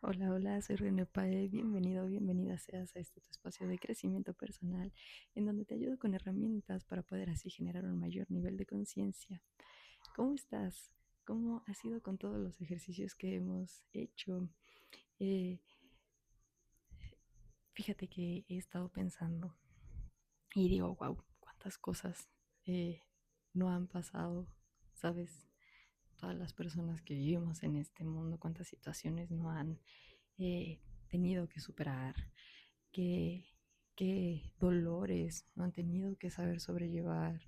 Hola, hola, soy René Pae. Bienvenido, bienvenida seas a este tu espacio de crecimiento personal, en donde te ayudo con herramientas para poder así generar un mayor nivel de conciencia. ¿Cómo estás? ¿Cómo ha sido con todos los ejercicios que hemos hecho? Eh, Fíjate que he estado pensando y digo, wow, cuántas cosas eh, no han pasado, ¿sabes? Todas las personas que vivimos en este mundo, cuántas situaciones no han eh, tenido que superar, qué, qué dolores no han tenido que saber sobrellevar.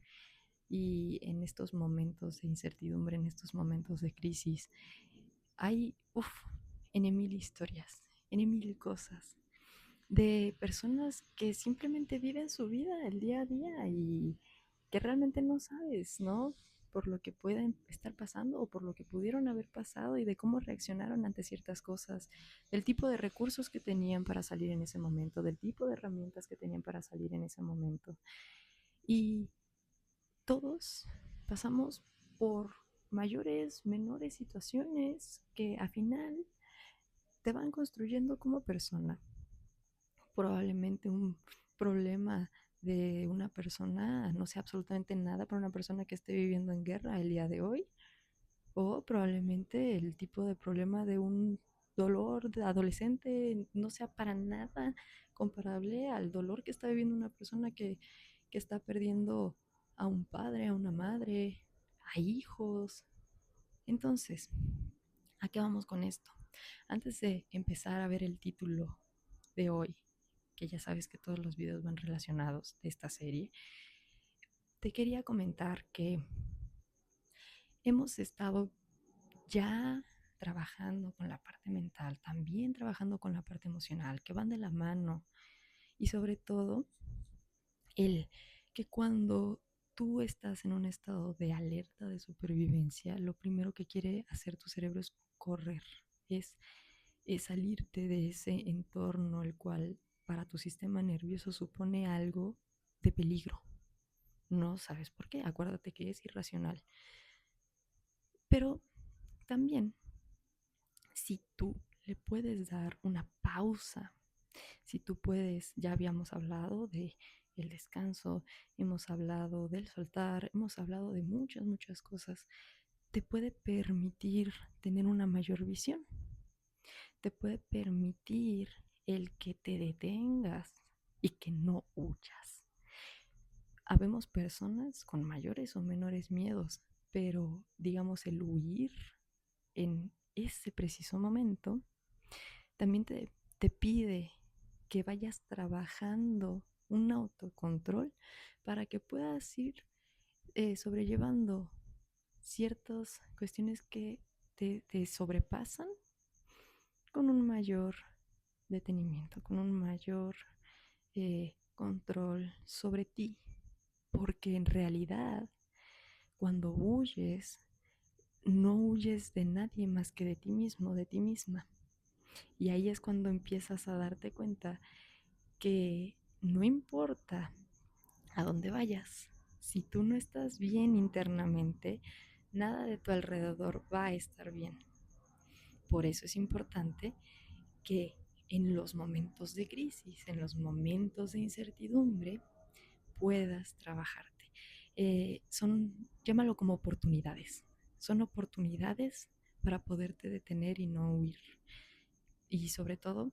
Y en estos momentos de incertidumbre, en estos momentos de crisis, hay, en mil historias, en mil cosas de personas que simplemente viven su vida el día a día y que realmente no sabes, ¿no? Por lo que pueden estar pasando o por lo que pudieron haber pasado y de cómo reaccionaron ante ciertas cosas, del tipo de recursos que tenían para salir en ese momento, del tipo de herramientas que tenían para salir en ese momento. Y todos pasamos por mayores, menores situaciones que al final te van construyendo como persona. Probablemente un problema de una persona no sea absolutamente nada para una persona que esté viviendo en guerra el día de hoy, o probablemente el tipo de problema de un dolor de adolescente no sea para nada comparable al dolor que está viviendo una persona que está perdiendo a un padre, a una madre, a hijos. Entonces, ¿a qué vamos con esto? Antes de empezar a ver el título de hoy, que ya sabes que todos los videos van relacionados de esta serie, te quería comentar que hemos estado ya trabajando con la parte mental, también trabajando con la parte emocional, que van de la mano. Y sobre todo, el que cuando tú estás en un estado de alerta, de supervivencia, lo primero que quiere hacer tu cerebro es correr, es, es salirte de ese entorno el cual para tu sistema nervioso supone algo de peligro. No sabes por qué, acuérdate que es irracional. Pero también, si tú le puedes dar una pausa, si tú puedes, ya habíamos hablado de el descanso, hemos hablado del soltar, hemos hablado de muchas, muchas cosas, te puede permitir tener una mayor visión, te puede permitir el que te detengas y que no huyas. Habemos personas con mayores o menores miedos, pero digamos el huir en ese preciso momento también te pide que vayas trabajando un autocontrol para que puedas ir sobrellevando ciertas cuestiones que te sobrepasan con un mayor detenimiento, con un mayor control sobre ti. Porque en realidad, cuando huyes, no huyes de nadie más que de ti mismo, de ti misma. Y ahí es cuando empiezas a darte cuenta que no importa a dónde vayas, si tú no estás bien internamente, nada de tu alrededor va a estar bien. Por eso es importante que en los momentos de crisis, en los momentos de incertidumbre, puedas trabajarte. Llámalo como oportunidades. Son oportunidades para poderte detener y no huir. Y sobre todo,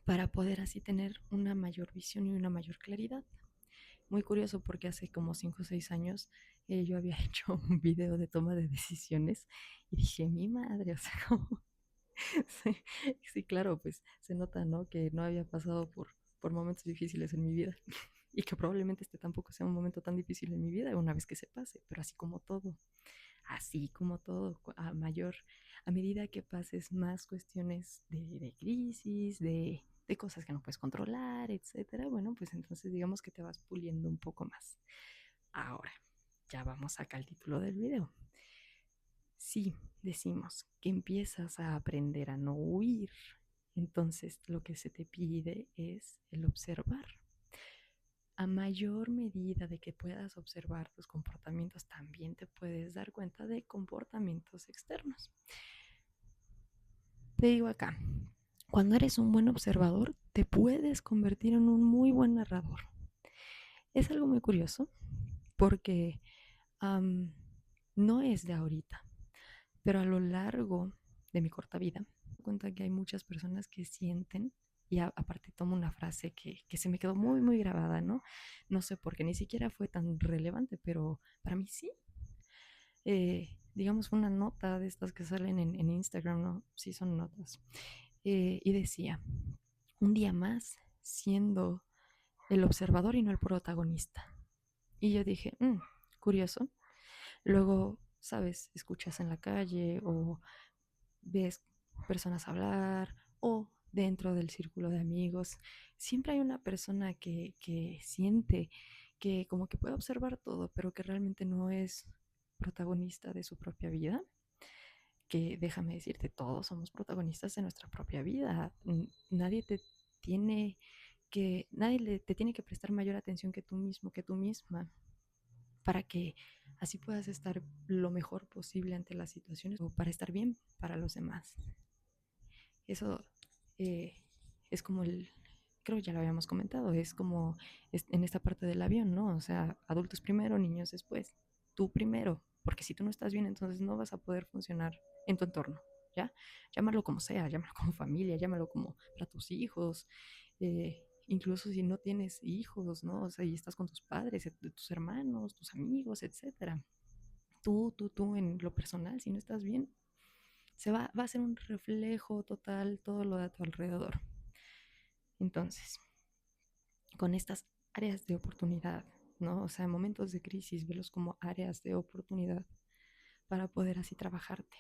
para poder así tener una mayor visión y una mayor claridad. Muy curioso porque hace como 5 o 6 años yo había hecho un video de toma de decisiones y dije, mi madre, o sea, como... sí, sí, claro, pues se nota, ¿no? Que no había pasado por momentos difíciles en mi vida y que probablemente este tampoco sea un momento tan difícil en mi vida una vez que se pase, pero así como todo, a medida que pases más cuestiones de crisis, de cosas que no puedes controlar, etcétera, bueno, pues entonces digamos que te vas puliendo un poco más. Ahora, ya vamos acá al título del video. Si decimos que empiezas a aprender a no huir, entonces lo que se te pide es el observar. A mayor medida de que puedas observar tus comportamientos, también te puedes dar cuenta de comportamientos externos. Te digo acá, cuando eres un buen observador, te puedes convertir en un muy buen narrador. Es algo muy curioso porque am, no es de ahorita, pero a lo largo de mi corta vida, me doy cuenta que hay muchas personas que sienten, y aparte tomo una frase que se me quedó muy, muy grabada, ¿no? No sé por qué, ni siquiera fue tan relevante, pero para mí sí. Digamos, una nota de estas que salen en Instagram, ¿no? Sí, son notas. Y decía, un día más siendo el observador y no el protagonista. Y yo dije, curioso. Luego, sabes, escuchas en la calle o ves personas hablar o dentro del círculo de amigos. Siempre hay una persona que siente que como que puede observar todo, pero que realmente no es protagonista de su propia vida. Que déjame decirte, todos somos protagonistas de nuestra propia vida. Nadie te tiene te tiene que prestar mayor atención que tú mismo, que tú misma, para que así puedas estar lo mejor posible ante las situaciones o para estar bien para los demás. Eso eh, es como creo que ya lo habíamos comentado, es como en esta parte del avión, ¿no? O sea, adultos primero, niños después, tú primero, porque si tú no estás bien, entonces no vas a poder funcionar en tu entorno, ¿ya? Llámalo como sea, llámalo como familia, llámalo como para tus hijos, incluso si no tienes hijos, ¿no? O sea, y estás con tus padres, tus hermanos, tus amigos, etcétera. Tú en lo personal, si no estás bien, va a ser un reflejo total todo lo de a tu alrededor. Entonces, con estas áreas de oportunidad, ¿no? O sea, momentos de crisis, velos como áreas de oportunidad para poder así trabajarte.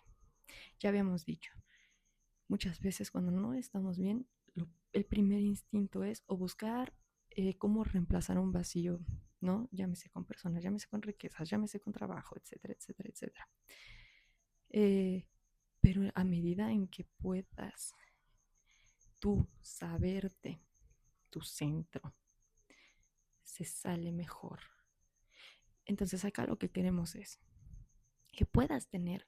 Ya habíamos dicho, muchas veces cuando no estamos bien, el primer instinto es o buscar cómo reemplazar un vacío, ¿no? Llámese con personas, llámese con riquezas, llámese con trabajo, etcétera, etcétera, etcétera. Eh, pero a medida en que puedas tú saberte tu centro, se sale mejor. Entonces acá lo que queremos es que puedas tener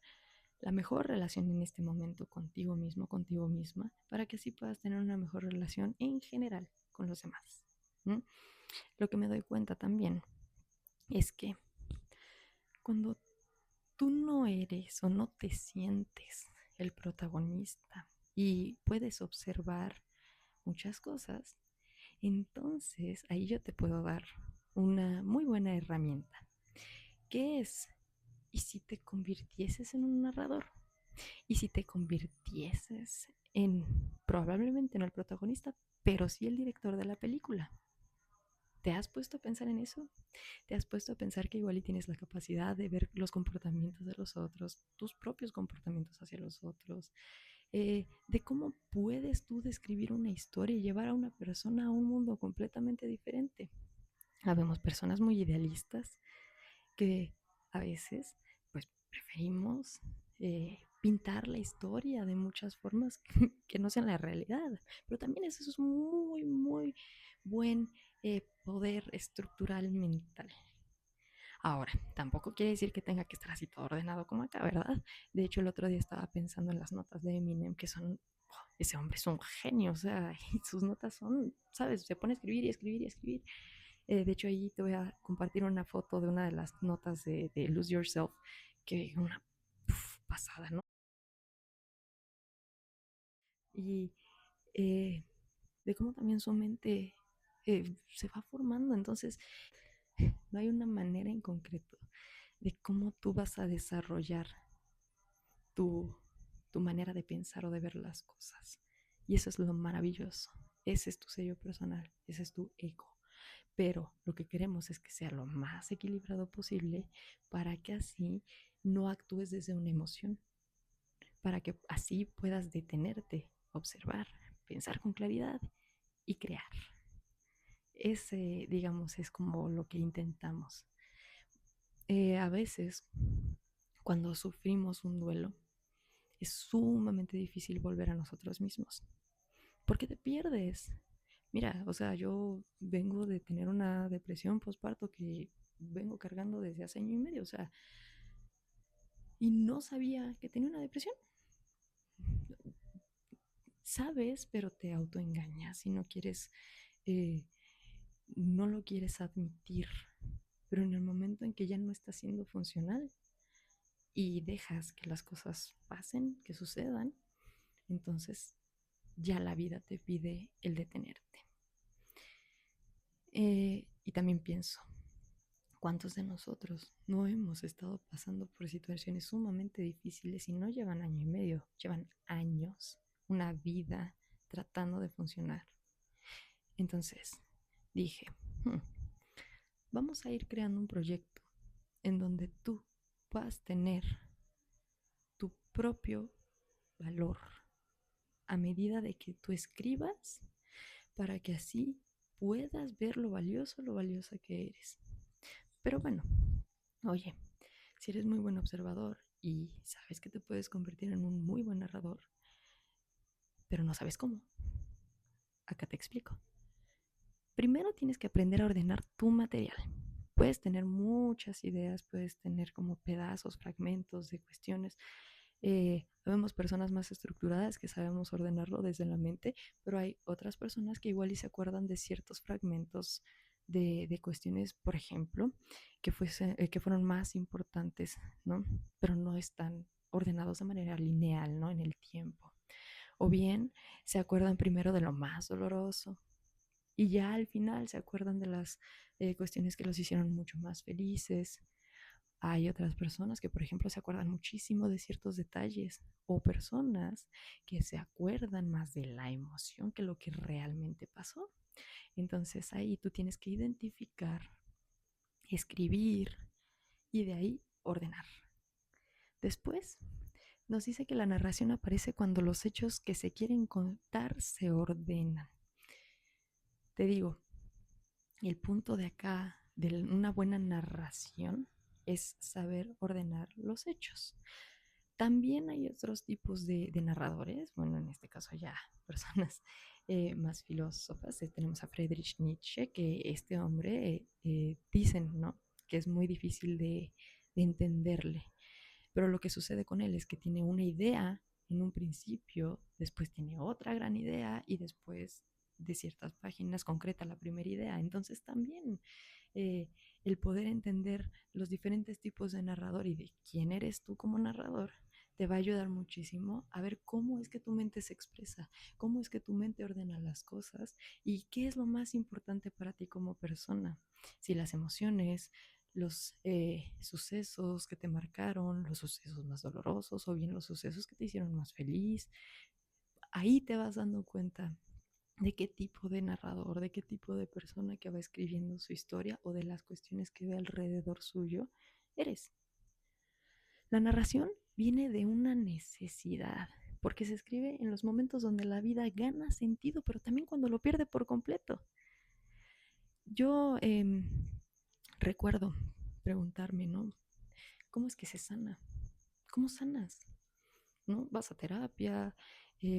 la mejor relación en este momento contigo mismo, contigo misma, para que así puedas tener una mejor relación en general con los demás. ¿Mm? Lo que me doy cuenta también es que cuando tú no eres o no te sientes el protagonista y puedes observar muchas cosas, entonces ahí yo te puedo dar una muy buena herramienta, que es, ¿y si te convirtieses en un narrador? ¿Y si te convirtieses en, probablemente no el protagonista, pero sí el director de la película? ¿Te has puesto a pensar en eso? ¿Te has puesto a pensar que igual y tienes la capacidad de ver los comportamientos de los otros, tus propios comportamientos hacia los otros, de cómo puedes tú describir una historia y llevar a una persona a un mundo completamente diferente? Habemos personas muy idealistas que a veces pues preferimos pintar la historia de muchas formas que no sean la realidad, pero también eso es muy, muy buen poder estructural mental. Ahora, tampoco quiere decir que tenga que estar así todo ordenado como acá, ¿verdad? De hecho, el otro día estaba pensando en las notas de Eminem, que son, ese hombre es un genio, o sea, y sus notas son, ¿sabes? Se pone a escribir y escribir y escribir. De hecho, ahí te voy a compartir una foto de una de las notas de Lose Yourself, que una pasada, ¿no? Y eh, de cómo también su mente se va formando. Entonces, no hay una manera en concreto de cómo tú vas a desarrollar tu, tu manera de pensar o de ver las cosas. Y eso es lo maravilloso. Ese es tu sello personal, ese es tu ego. Pero lo que queremos es que sea lo más equilibrado posible para que así no actúes desde una emoción, para que así puedas detenerte, observar, pensar con claridad y crear. Ese, digamos, es como lo que intentamos. A veces, cuando sufrimos un duelo, es sumamente difícil volver a nosotros mismos, porque te pierdes. Mira, o sea, yo vengo de tener una depresión postparto que vengo cargando desde hace año y medio, o sea, y no sabía que tenía una depresión. sabes, pero te autoengañas y no quieres, eh, no lo quieres admitir. Pero en el momento en que ya no está siendo funcional y dejas que las cosas pasen, que sucedan, entonces ya la vida te pide el detenerte. Y también pienso, ¿cuántos de nosotros no hemos estado pasando por situaciones sumamente difíciles y no llevan año y medio, llevan años, una vida tratando de funcionar? Entonces dije, "Hmm, vamos a ir creando un proyecto en donde tú puedas tener tu propio valor a medida de que tú escribas para que así puedas ver lo valiosa que eres. Pero bueno, oye, si eres muy buen observador y sabes que te puedes convertir en un muy buen narrador, pero no sabes cómo, acá te explico. Primero tienes que aprender a ordenar tu material. Puedes tener muchas ideas, puedes tener como pedazos, fragmentos de cuestiones. Vemos personas más estructuradas que sabemos ordenarlo desde la mente, pero hay otras personas que igual y se acuerdan de ciertos fragmentos de cuestiones, por ejemplo, que fueron más importantes, ¿no? Pero no están ordenados de manera lineal, ¿no? En el tiempo. O bien se acuerdan primero de lo más doloroso, y ya al final se acuerdan de las cuestiones que los hicieron mucho más felices. Hay otras personas que, por ejemplo, se acuerdan muchísimo de ciertos detalles o personas que se acuerdan más de la emoción que lo que realmente pasó. Entonces ahí tú tienes que identificar, escribir y de ahí ordenar. Después nos dice que la narración aparece cuando los hechos que se quieren contar se ordenan. Te digo, el punto de acá de una buena narración es saber ordenar los hechos. También hay otros tipos de narradores, bueno, en este caso ya personas más filósofas. Tenemos a Friedrich Nietzsche, que este hombre dicen, ¿no? Que es muy difícil de entenderle. Pero lo que sucede con él es que tiene una idea en un principio, después tiene otra gran idea y después de ciertas páginas concreta la primera idea. Entonces también eh, el poder entender los diferentes tipos de narrador y de quién eres tú como narrador te va a ayudar muchísimo a ver cómo es que tu mente se expresa, cómo es que tu mente ordena las cosas y qué es lo más importante para ti como persona. Si las emociones, los sucesos que te marcaron, los sucesos más dolorosos o bien los sucesos que te hicieron más feliz, ahí te vas dando cuenta de qué tipo de narrador, de qué tipo de persona que va escribiendo su historia o de las cuestiones que ve alrededor suyo eres. La narración viene de una necesidad, porque se escribe en los momentos donde la vida gana sentido, pero también cuando lo pierde por completo. Yo recuerdo preguntarme, ¿no? ¿Cómo es que se sana? ¿Cómo sanas? ¿No? Vas a terapia,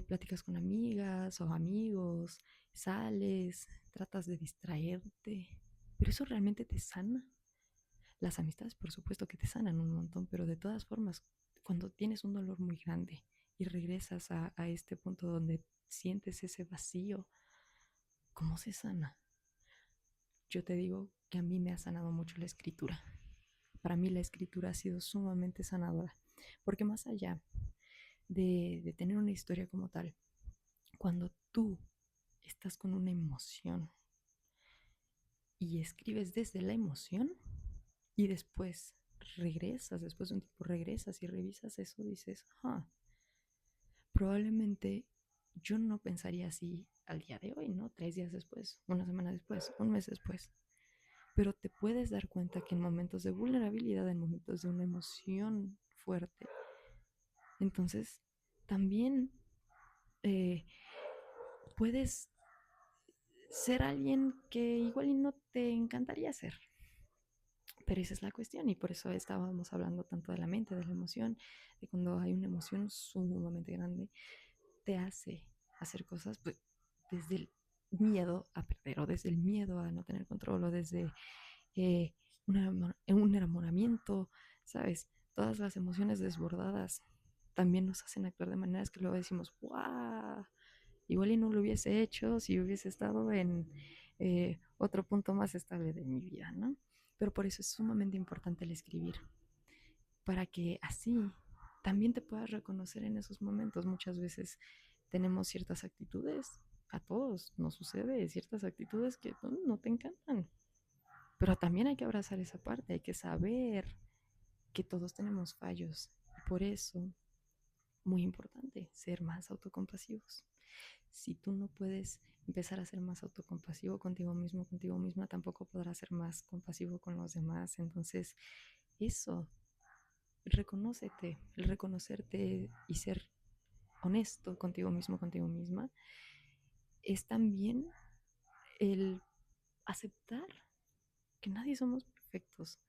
platicas con amigas o amigos, sales, tratas de distraerte, pero eso realmente te sana. Las amistades, por supuesto que te sanan un montón, pero de todas formas, cuando tienes un dolor muy grande y regresas a este punto donde sientes ese vacío, ¿cómo se sana? Yo te digo que a mí me ha sanado mucho la escritura. Para mí la escritura ha sido sumamente sanadora, porque más allá de tener una historia como tal, cuando tú estás con una emoción y escribes desde la emoción y después regresas, después de un tiempo regresas y revisas eso, dices, ah, probablemente yo no pensaría así al día de hoy, ¿no? 3 días después, una semana después, un mes después. Pero te puedes dar cuenta que en momentos de vulnerabilidad, en momentos de una emoción fuerte, entonces también eh, puedes ser alguien que igual y no te encantaría ser. Pero esa es la cuestión y por eso estábamos hablando tanto de la mente, de la emoción, de cuando hay una emoción sumamente grande, te hace hacer cosas pues, desde el miedo a perder o desde el miedo a no tener control o desde eh, un enamoramiento, ¿sabes? Todas las emociones desbordadas también nos hacen actuar de maneras que luego decimos, ¡guau! igual y no lo hubiese hecho si hubiese estado en otro punto más estable de mi vida, ¿no? Pero por eso es sumamente importante el escribir, para que así también te puedas reconocer en esos momentos. Muchas veces tenemos ciertas actitudes, a todos nos sucede, ciertas actitudes que no te encantan, pero también hay que abrazar esa parte, hay que saber que todos tenemos fallos. Y por eso, muy importante, ser más autocompasivos. Si tú no puedes empezar a ser más autocompasivo contigo mismo, contigo misma, tampoco podrás ser más compasivo con los demás. Entonces, eso, reconócete, el reconocerte y ser honesto contigo mismo, contigo misma, es también el aceptar que nadie somos perfectos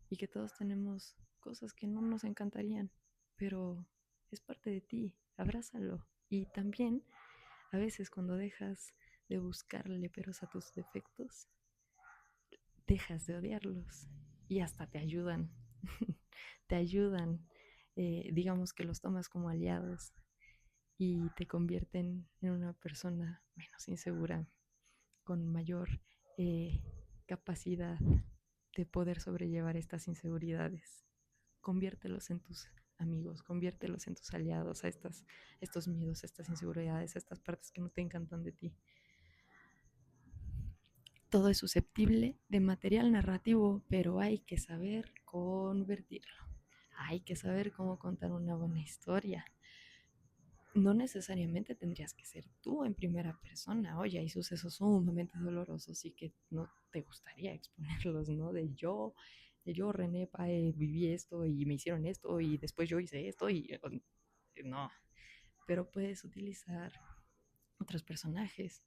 y que todos tenemos cosas que no nos encantarían, pero es parte de ti, abrázalo. Y también a veces cuando dejas de buscarle peros a tus defectos, dejas de odiarlos y hasta te ayudan, te ayudan, digamos que los tomas como aliados y te convierten en una persona menos insegura, con mayor eh, capacidad de poder sobrellevar estas inseguridades. Conviértelos en tus amigos, conviértelos en tus aliados, a estos miedos, a estas inseguridades, a estas partes que no te encantan de ti. Todo es susceptible de material narrativo, pero hay que saber convertirlo. Hay que saber cómo contar una buena historia. No necesariamente tendrías que ser tú en primera persona. Oye, hay sucesos sumamente dolorosos y que no te gustaría exponerlos, ¿no? De yo, René Pae, viví esto y me hicieron esto y después yo hice esto y no. Pero puedes utilizar otros personajes,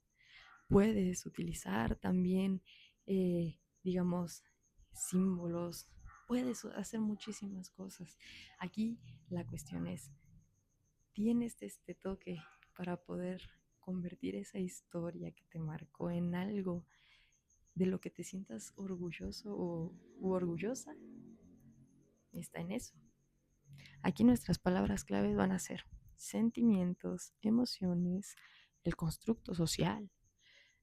puedes utilizar también, digamos, símbolos, puedes hacer muchísimas cosas. Aquí la cuestión es, ¿tienes este toque para poder convertir esa historia que te marcó en algo de lo que te sientas orgulloso u orgullosa? Está en eso. Aquí nuestras palabras claves van a ser sentimientos, emociones, el constructo social,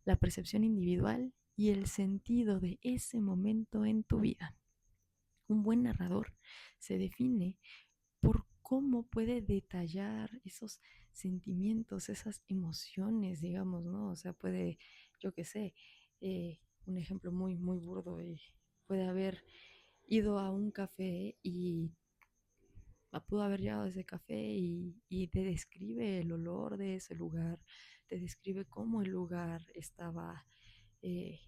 la percepción individual y el sentido de ese momento en tu vida. Un buen narrador se define por cómo puede detallar esos sentimientos, esas emociones, digamos, ¿no? O sea, puede, yo qué sé, un ejemplo muy, muy burdo, puede haber ido a un café y pudo haber llegado a ese café y te describe el olor de ese lugar, te describe cómo el lugar estaba eh,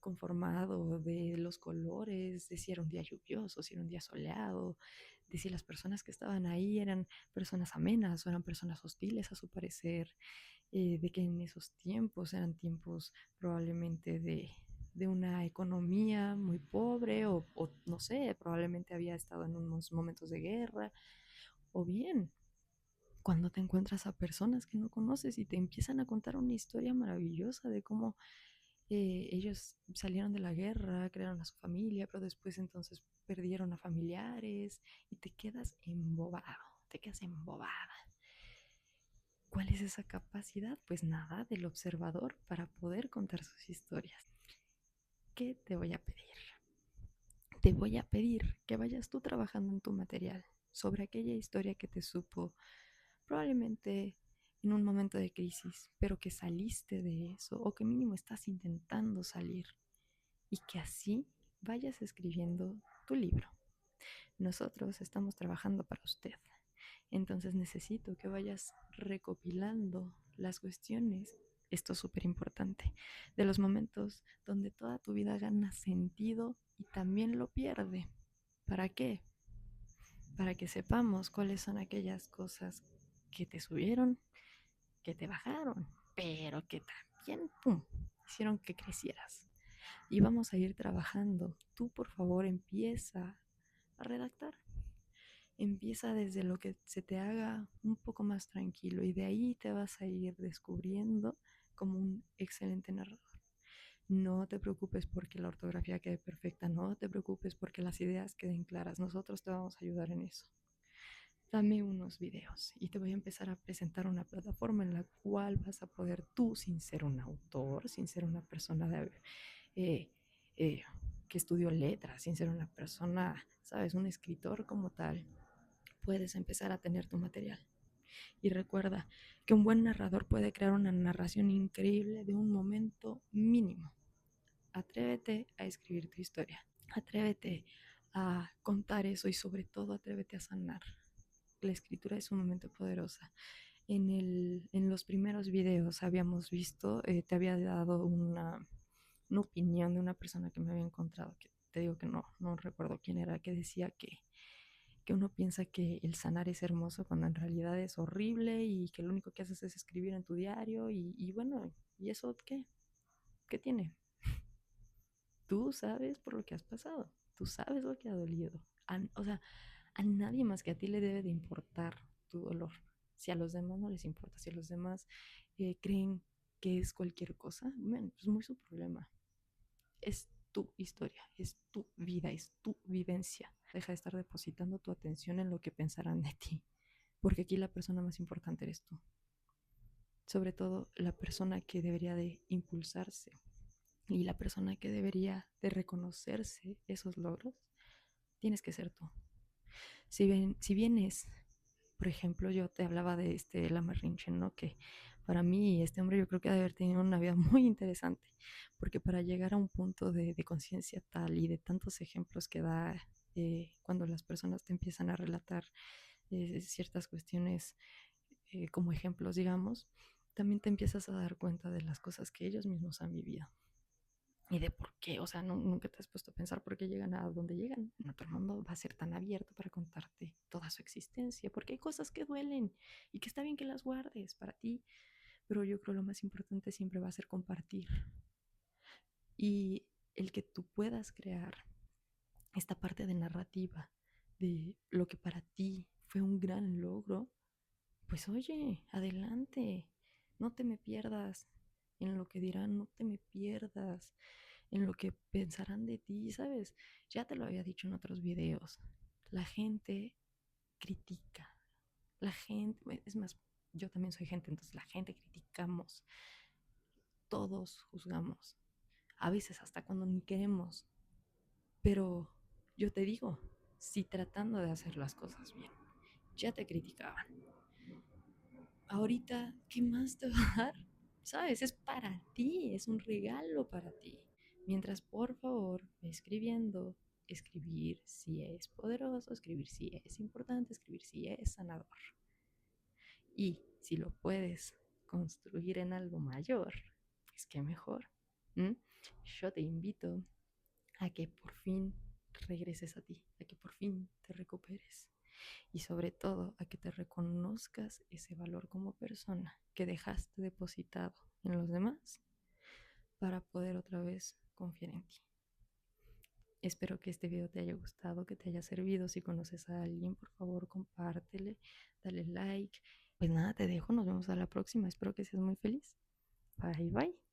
conformado, de los colores, de si era un día lluvioso, si era un día soleado, de si las personas que estaban ahí eran personas amenas o eran personas hostiles a su parecer, de que en esos tiempos eran tiempos probablemente de una economía muy pobre o no sé, probablemente había estado en unos momentos de guerra, o bien cuando te encuentras a personas que no conoces y te empiezan a contar una historia maravillosa de cómo ellos salieron de la guerra, crearon a su familia, pero después entonces perdieron a familiares y te quedas embobado, te quedas embobada. ¿Cuál es esa capacidad? Pues nada, del observador para poder contar sus historias. ¿Qué te voy a pedir? Te voy a pedir que vayas tú trabajando en tu material sobre aquella historia que te supo probablemente en un momento de crisis, pero que saliste de eso o que mínimo estás intentando salir y que así vayas escribiendo tu libro. Nosotros estamos trabajando para usted. Entonces necesito que vayas recopilando las cuestiones, esto es súper importante, de los momentos donde toda tu vida gana sentido y también lo pierde. ¿Para qué? Para que sepamos cuáles son aquellas cosas que te subieron, que te bajaron, pero que también, ¡pum!, hicieron que crecieras. Y vamos a ir trabajando. Tú, por favor, empieza a redactar. Empieza desde lo que se te haga un poco más tranquilo y de ahí te vas a ir descubriendo como un excelente narrador. No te preocupes porque la ortografía quede perfecta, no te preocupes porque las ideas queden claras. Nosotros te vamos a ayudar en eso. dame unos videos y te voy a empezar a presentar una plataforma en la cual vas a poder tú, sin ser un autor, sin ser una persona eh, eh, que estudió letras, sin ser una persona, sabes, un escritor como tal, puedes empezar a tener tu material. Y recuerda que un buen narrador puede crear una narración increíble de un momento mínimo. Atrévete a escribir tu historia. Atrévete a contar eso y sobre todo atrévete a sanar. La escritura es sumamente poderosa. En los primeros videos habíamos visto, te había dado una opinión de una persona que me había encontrado, que te digo que no recuerdo quién era, que decía que uno piensa que el sanar es hermoso cuando en realidad es horrible y que lo único que haces es escribir en tu diario y bueno, ¿y eso qué? ¿Qué tiene? Tú sabes por lo que has pasado, tú sabes lo que ha dolido. O sea, a nadie más que a ti le debe de importar tu dolor. Si a los demás no les importa, si a los demás creen que es cualquier cosa, bueno, es muy su problema. Es tu historia, es tu vida, es tu vivencia. Deja de estar depositando tu atención en lo que pensarán de ti, porque aquí la persona más importante eres tú. Sobre todo la persona que debería de impulsarse y la persona que debería de reconocerse esos logros, tienes que ser tú. Si vienes, por ejemplo, yo te hablaba de este Lama Rinchen, ¿no? Que para mí este hombre yo creo que ha de haber tenido una vida muy interesante, porque para llegar a un punto de conciencia tal y de tantos ejemplos que da cuando las personas te empiezan a relatar ciertas cuestiones como ejemplos, digamos, también te empiezas a dar cuenta de las cosas que ellos mismos han vivido y de por qué, o sea, nunca te has puesto a pensar por qué llegan a donde llegan. No todo el mundo va a ser tan abierto para contarte toda su existencia, porque hay cosas que duelen y que está bien que las guardes para ti, pero yo creo lo más importante siempre va a ser compartir y el que tú puedas crear esta parte de narrativa de lo que para ti fue un gran logro, pues oye, adelante, no te me pierdas en lo que dirán, no te me pierdas en lo que pensarán de ti, ¿sabes? Ya te lo había dicho en otros videos. La gente critica. La gente, es más, yo también soy gente, entonces la gente criticamos. Todos juzgamos. A veces hasta cuando ni queremos. Pero yo te digo, si tratando de hacer las cosas bien, ya te criticaban. Ahorita, ¿qué más te va a dar? ¿Sabes? Es para ti, es un regalo para ti. Mientras, por favor, ve escribiendo, escribir si es poderoso, escribir si es importante, escribir si es sanador. Y si lo puedes construir en algo mayor, pues qué mejor. ¿Mm? Yo te invito a que por fin regreses a ti, a que por fin te recuperes y sobre todo a que te reconozcas ese valor como persona que dejaste depositado en los demás para poder otra vez confiar en ti. Espero que este video te haya gustado, que te haya servido. Si conoces a alguien, por favor, compártele, dale like. Pues nada, te dejo, nos vemos a la próxima. Espero que seas muy feliz. Bye, bye.